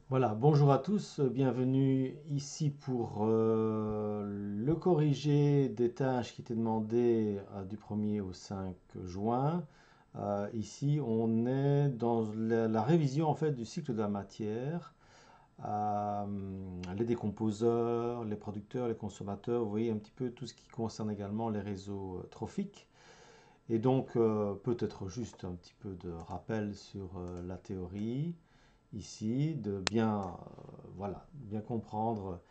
Voilà, bonjour à tous, bienvenue ici pour le corrigé des tâches qui étaient demandées du 1er au 5 juin. Ici, on est dans la révision en fait du cycle de la matière, euh, les décomposeurs, les producteurs, les consommateurs, vous voyez un petit peu tout ce qui concerne également les réseaux trophiques. Et donc, peut-être juste un petit peu de rappel sur la théorie ici, de bien, voilà, bien comprendre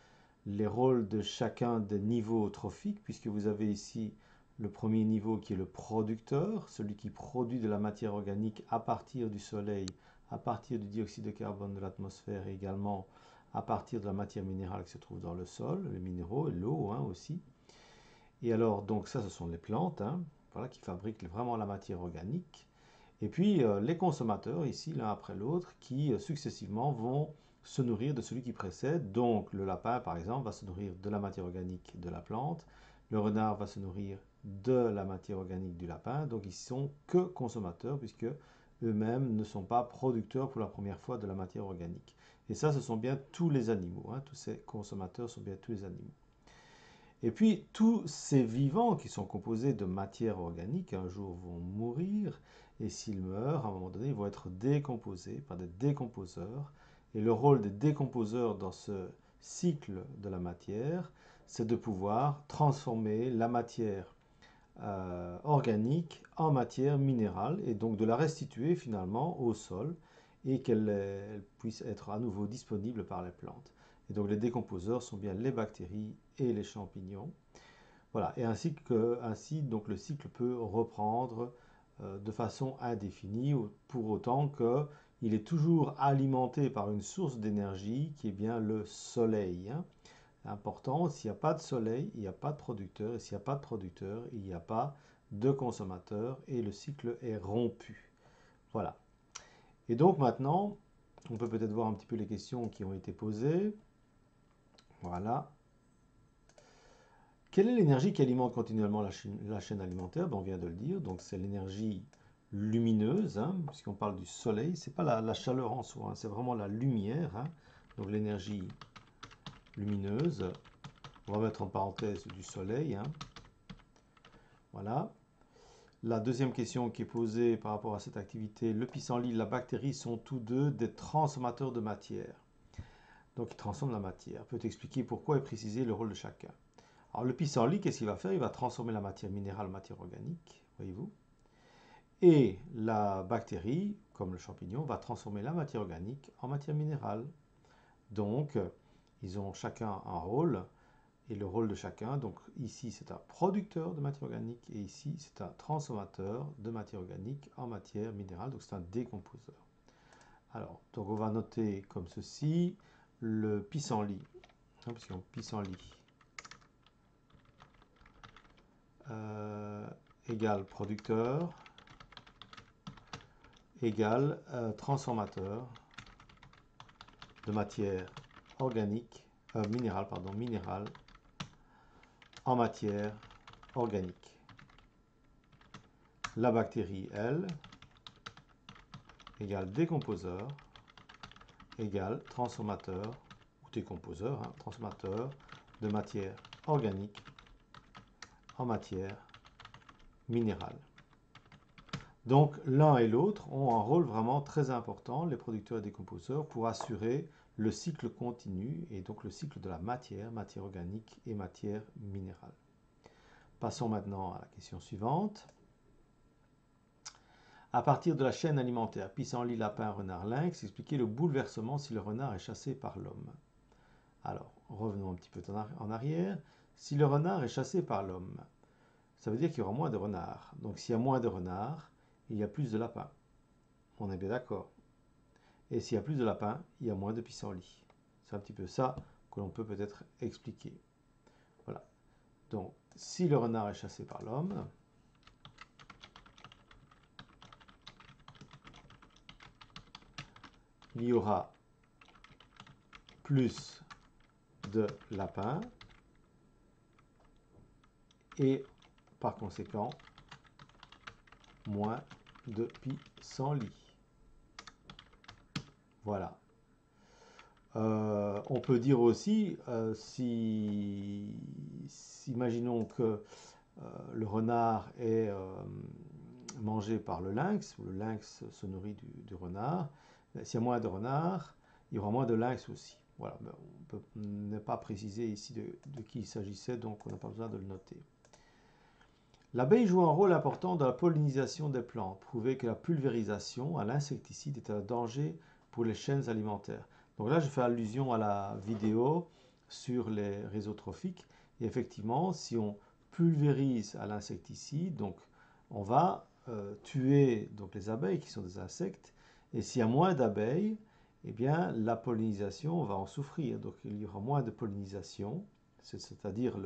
les rôles de chacun des niveaux trophiques, puisque vous avez ici le premier niveau qui est le producteur, celui qui produit de la matière organique à partir du soleil, à partir du dioxyde de carbone de l'atmosphère et également à partir de la matière minérale qui se trouve dans le sol, les minéraux et l'eau aussi. Et alors, donc ça, ce sont les plantes, voilà, qui fabriquent vraiment la matière organique. Et puis les consommateurs, ici, l'un après l'autre, qui successivement vont se nourrir de celui qui précède. Donc le lapin, par exemple, va se nourrir de la matière organique de la plante. Le renard va se nourrir de la matière organique du lapin. Donc ils sont que consommateurs, puisque eux-mêmes ne sont pas producteurs pour la première fois de la matière organique. Et ça, ce sont bien tous les animaux. Tous ces consommateurs sont bien tous les animaux. Et puis, tous ces vivants qui sont composés de matière organique, un jour vont mourir, et s'ils meurent, à un moment donné, ils vont être décomposés par des décomposeurs. Et le rôle des décomposeurs dans ce cycle de la matière, c'est de pouvoir transformer la matière organique en matière minérale, et donc de la restituer finalement au sol, et qu'elle puisse être à nouveau disponible par les plantes. Et donc les décomposeurs sont bien les bactéries et les champignons. Voilà, et ainsi donc le cycle peut reprendre de façon indéfinie, pour autant qu'il est toujours alimenté par une source d'énergie qui est bien le soleil. Important, s'il n'y a pas de soleil, il n'y a pas de producteur, et s'il n'y a pas de producteur, il n'y a pas de consommateur, et le cycle est rompu. Voilà. Et donc maintenant, on peut peut-être voir un petit peu les questions qui ont été posées. Voilà. Quelle est l'énergie qui alimente continuellement la chaîne alimentaire? On vient de le dire, donc c'est l'énergie lumineuse, puisqu'on parle du soleil, c'est pas la chaleur en soi, c'est vraiment la lumière, donc l'énergie lumineuse. On va mettre en parenthèse du soleil, voilà. La deuxième question qui est posée par rapport à cette activité, le pissenlit et la bactérie sont tous deux des transformateurs de matière. Donc ils transforment la matière. Peut expliquer pourquoi et préciser le rôle de chacun. Alors le pissenlit, qu'est-ce qu'il va faire? Il va transformer la matière minérale en matière organique, voyez-vous. Et la bactérie, comme le champignon, va transformer la matière organique en matière minérale. Donc, ils ont chacun un rôle, et le rôle de chacun, donc ici c'est un producteur de matière organique, et ici c'est un transformateur de matière organique en matière minérale, donc c'est un décomposeur. Alors, donc on va noter comme ceci, le pissenlit, puisqu'on pissenlit égale producteur, égale transformateur de matière organique, minérale en matière organique. La bactérie, elle, égale décomposeur, égale transformateur, ou décomposeur, transformateur de matière organique en matière minérale. Donc l'un et l'autre ont un rôle vraiment très important, les producteurs et décomposeurs, pour assurer le cycle continu et donc le cycle de la matière, matière organique et matière minérale. Passons maintenant à la question suivante. À partir de la chaîne alimentaire, pissenlit, lapin, renard, lynx, expliquez le bouleversement si le renard est chassé par l'homme. Alors, revenons un petit peu en arrière. Si le renard est chassé par l'homme, ça veut dire qu'il y aura moins de renards. Donc s'il y a moins de renards, il y a plus de lapins. On est bien d'accord. Et s'il y a plus de lapins, il y a moins de pissenlits. C'est un petit peu ça que l'on peut peut-être expliquer. Voilà. Donc, si le renard est chassé par l'homme, il y aura plus de lapins et par conséquent moins de pissenlits. Voilà. On peut dire aussi, imaginons que le renard est mangé par le lynx, ou le lynx se nourrit du renard, s'il y a moins de renards, il y aura moins de lynx aussi. Voilà, mais n'est pas précisé ici de qui il s'agissait, donc on n'a pas besoin de le noter. L'abeille joue un rôle important dans la pollinisation des plantes, prouvé que la pulvérisation à l'insecticide est un danger pour les chaînes alimentaires. Donc là, je fais allusion à la vidéo sur les réseaux trophiques. Et effectivement, si on pulvérise à l'insecticide, donc on va tuer donc les abeilles qui sont des insectes. Et s'il y a moins d'abeilles, eh bien la pollinisation va en souffrir. Donc il y aura moins de pollinisation, c'est-à-dire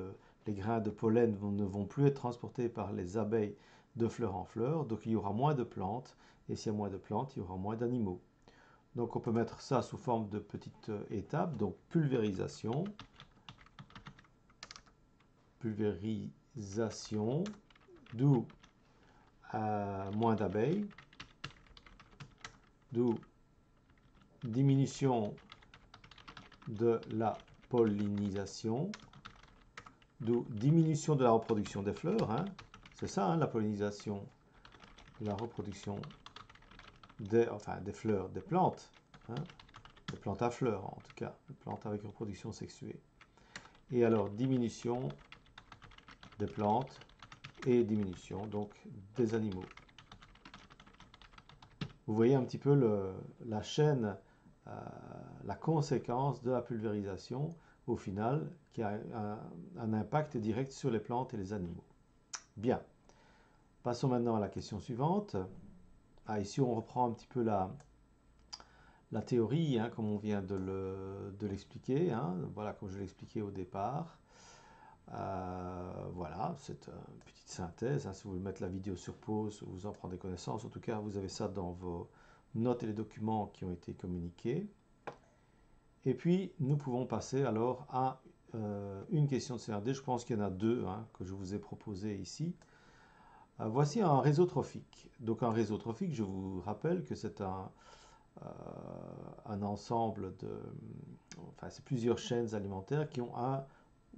les grains de pollen ne vont plus être transportés par les abeilles de fleur en fleur, donc il y aura moins de plantes, et s'il y a moins de plantes, il y aura moins d'animaux. Donc on peut mettre ça sous forme de petites étapes, donc pulvérisation, d'où moins d'abeilles, d'où diminution de la pollinisation, d'où diminution de la reproduction des fleurs, hein. C'est ça, hein, la pollinisation, la reproduction des fleurs, des plantes, hein, des plantes à fleurs en tout cas, des plantes avec reproduction sexuée. Et alors diminution des plantes et diminution donc des animaux. Vous voyez un petit peu la chaîne, la conséquence de la pulvérisation au final qui a un impact direct sur les plantes et les animaux. Bien, passons maintenant à la question suivante. Ici on reprend un petit peu la théorie, hein, comme on vient de l'expliquer, hein, voilà, comme je l'ai expliqué au départ. Voilà, c'est une petite synthèse, hein. Si vous voulez mettre la vidéo sur pause, vous en prendrez connaissance. En tout cas, vous avez ça dans vos notes et les documents qui ont été communiqués. Et puis, nous pouvons passer alors à une question de CRD. Je pense qu'il y en a deux, hein, que je vous ai proposées ici. Voici un réseau trophique. Donc, un réseau trophique, je vous rappelle que c'est un ensemble de... Enfin, c'est plusieurs chaînes alimentaires qui ont un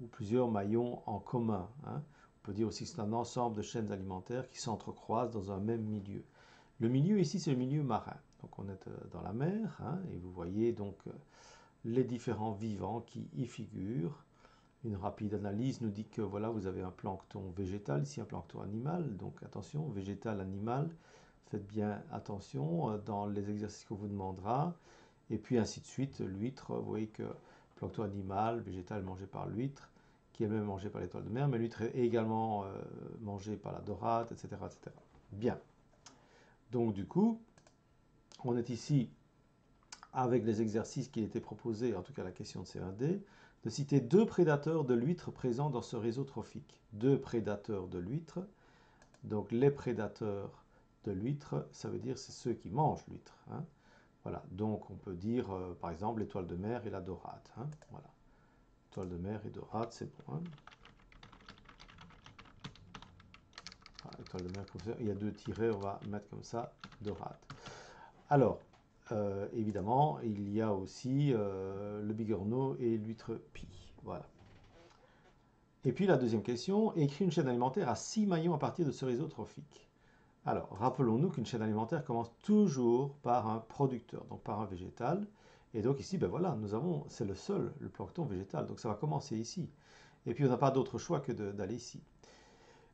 ou plusieurs maillons en commun, hein. On peut dire aussi que c'est un ensemble de chaînes alimentaires qui s'entrecroisent dans un même milieu. Le milieu ici, c'est le milieu marin. Donc on est dans la mer, hein, et vous voyez donc les différents vivants qui y figurent. Une rapide analyse nous dit que voilà, vous avez un plancton végétal, ici un plancton animal. Donc attention, végétal, animal, faites bien attention dans les exercices qu'on vous demandera. Et puis ainsi de suite, l'huître, vous voyez que plancton animal, végétal mangé par l'huître, qui est même mangé par l'étoile de mer, mais l'huître est également mangée par la dorade, etc., etc. Bien. Donc du coup, on est ici avec les exercices qui étaient proposés, en tout cas la question de C1D, de citer deux prédateurs de l'huître présents dans ce réseau trophique. Deux prédateurs de l'huître. Donc les prédateurs de l'huître, ça veut dire c'est ceux qui mangent l'huître, hein. Voilà, donc on peut dire par exemple l'étoile de mer et la dorade, hein. Voilà, étoile de mer et dorade, c'est bon, hein. Voilà, étoile de mer, il y a deux tirets, on va mettre comme ça, dorade. Alors, évidemment, il y a aussi le bigorneau et l'huître pie. Voilà. Et puis la deuxième question, écrit une chaîne alimentaire à 6 maillons à partir de ce réseau trophique. Alors, rappelons-nous qu'une chaîne alimentaire commence toujours par un producteur, donc par un végétal. Et donc ici, ben voilà, c'est le seul, le plancton végétal, donc ça va commencer ici. Et puis on n'a pas d'autre choix que d'aller ici.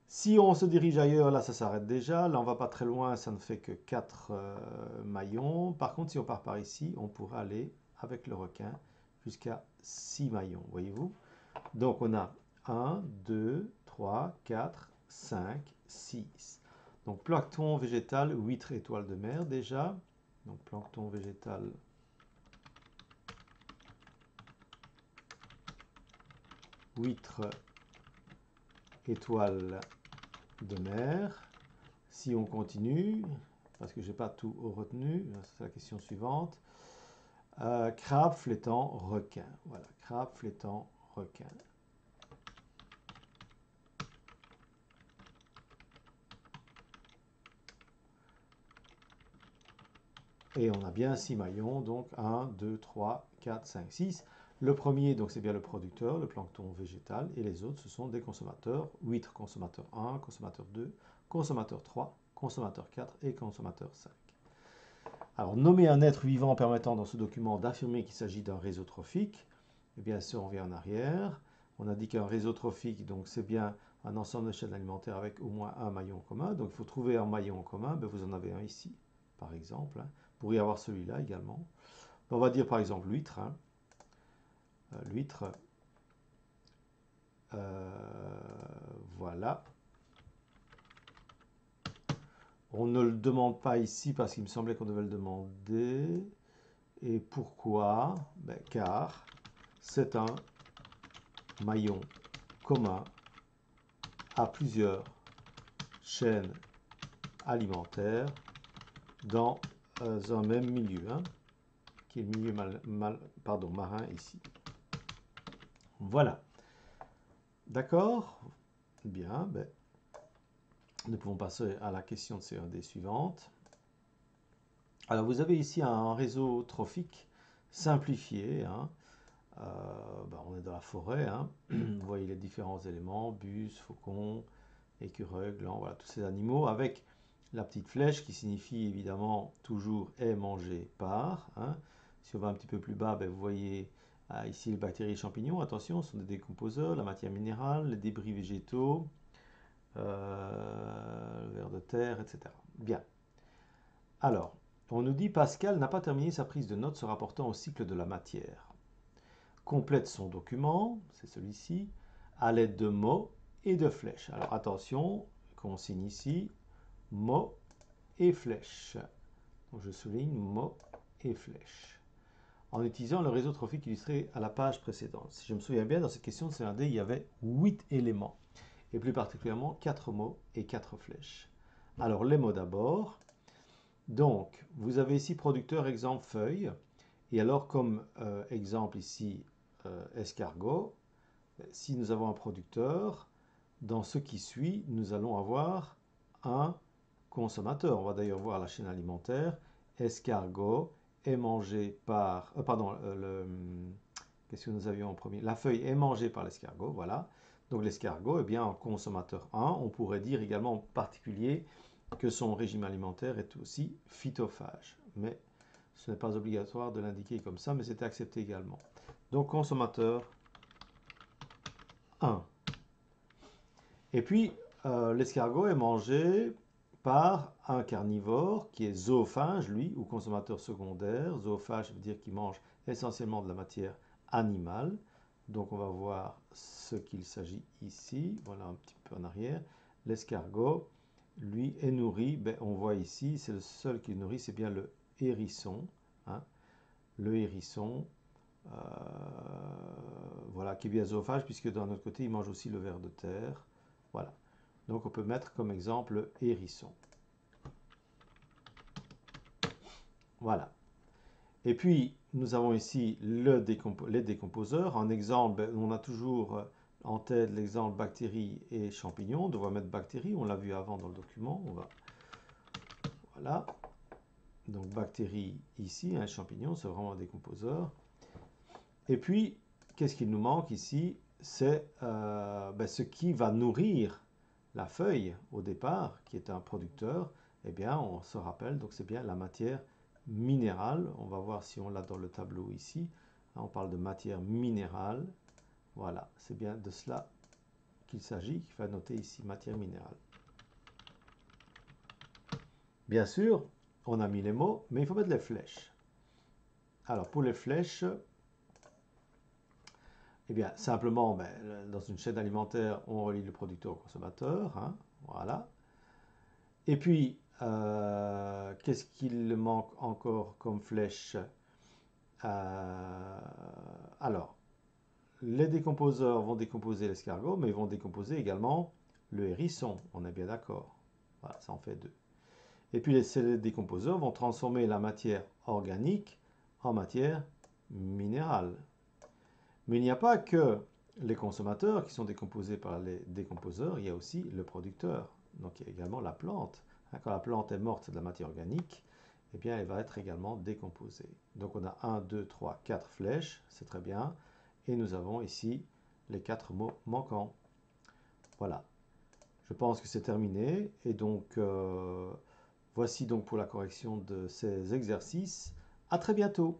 Si on se dirige ailleurs, là ça s'arrête déjà. Là on va pas très loin, ça ne fait que 4 maillons. Par contre, si on part par ici, on pourra aller avec le requin jusqu'à 6 maillons, voyez-vous. Donc on a 1, 2, 3, 4, 5, 6. Donc plancton végétal, huître, étoile de mer déjà. Donc plancton végétal, huître, étoile de mer. Si on continue, parce que je n'ai pas tout retenu, c'est la question suivante. Crabe, flétan, requin. Voilà, crabe, flétan, requin. Et on a bien 6 maillons, donc 1, 2, 3, 4, 5, 6. Le premier, donc c'est bien le producteur, le plancton végétal, et les autres, ce sont des consommateurs. Huîtres, consommateur 1, consommateur 2, consommateur 3, consommateur 4 et consommateur 5. Alors, nommer un être vivant permettant dans ce document d'affirmer qu'il s'agit d'un réseau trophique. Eh bien sûr, on revient en arrière. On a dit qu'un réseau trophique, donc c'est bien un ensemble de chaînes alimentaires avec au moins un maillon commun. Donc, il faut trouver un maillon commun. Ben, vous en avez un ici, par exemple. Vous pourriez avoir celui-là également. On va dire par exemple l'huître. L'huître, voilà. On ne le demande pas ici parce qu'il me semblait qu'on devait le demander. Et pourquoi? Ben, car c'est un maillon commun à plusieurs chaînes alimentaires dans un même milieu, qui est le milieu marin ici. Voilà. D'accord? Bien, ben, nous pouvons passer à la question de CE1D suivante. Alors, vous avez ici un réseau trophique simplifié. On est dans la forêt. Vous voyez les différents éléments, bus, faucon, écureuil, gland, voilà, tous ces animaux, avec la petite flèche qui signifie évidemment toujours est mangé par. Si on va un petit peu plus bas, ben, vous voyez ici les bactéries et champignons. Attention, ce sont des décomposeurs, la matière minérale, les débris végétaux, le ver de terre, etc. Bien. Alors, on nous dit Pascal n'a pas terminé sa prise de notes se rapportant au cycle de la matière. Complète son document, c'est celui-ci, à l'aide de mots et de flèches. Alors attention, consigne ici, mots et flèches. Donc je souligne mots et flèches. En utilisant le réseau trophique illustré à la page précédente. Si je me souviens bien, dans cette question de CRD, il y avait 8 éléments, et plus particulièrement 4 mots et 4 flèches. Alors les mots d'abord. Donc, vous avez ici producteur, exemple, feuille. Et alors, comme exemple ici, escargot, si nous avons un producteur, dans ce qui suit, nous allons avoir un consommateur. On va d'ailleurs voir la chaîne alimentaire. Escargot est mangé par... qu'est-ce que nous avions en premier? La feuille est mangée par l'escargot, voilà. Donc l'escargot est bien un consommateur 1. On pourrait dire également en particulier que son régime alimentaire est aussi phytophage. Mais ce n'est pas obligatoire de l'indiquer comme ça, mais c'est accepté également. Donc consommateur 1. Et puis, l'escargot est mangé par un carnivore qui est zoophage, lui, ou consommateur secondaire. Zoophage veut dire qu'il mange essentiellement de la matière animale. Donc on va voir ce qu'il s'agit ici. Voilà un petit peu en arrière. L'escargot, lui, est nourri. Ben, on voit ici, c'est le seul qui est nourri, c'est bien le hérisson. Le hérisson, voilà, qui est bien zoophage, puisque d'un autre côté, il mange aussi le ver de terre. Voilà. Donc on peut mettre comme exemple le hérisson. Voilà. Et puis, nous avons ici les décomposeurs. En exemple, on a toujours en tête l'exemple bactéries et champignons. On devrait mettre bactéries, on l'a vu avant dans le document. Voilà. Donc bactéries ici, champignons, c'est vraiment un décomposeur. Et puis, qu'est-ce qu'il nous manque ici? C'est ce qui va nourrir la feuille au départ, qui est un producteur. Eh bien, on se rappelle, donc c'est bien la matière minérale. On va voir si on l'a dans le tableau ici. On parle de matière minérale. Voilà, c'est bien de cela qu'il s'agit, qu'il faut noter ici, matière minérale. Bien sûr, on a mis les mots, mais il faut mettre les flèches. Alors, pour les flèches, eh bien, simplement, dans une chaîne alimentaire, on relie le producteur au consommateur. Voilà. Et puis, qu'est-ce qu'il manque encore comme flèche? Alors, les décomposeurs vont décomposer l'escargot, mais ils vont décomposer également le hérisson. On est bien d'accord. Voilà, ça en fait 2. Et puis, ces décomposeurs vont transformer la matière organique en matière minérale. Mais il n'y a pas que les consommateurs qui sont décomposés par les décomposeurs, il y a aussi le producteur. Donc il y a également la plante. Quand la plante est morte, c'est de la matière organique. eh bien, elle va être également décomposée. Donc on a 1, 2, 3, 4 flèches, c'est très bien. Et nous avons ici les 4 mots manquants. Voilà, je pense que c'est terminé. Et donc, voici donc pour la correction de ces exercices. À très bientôt.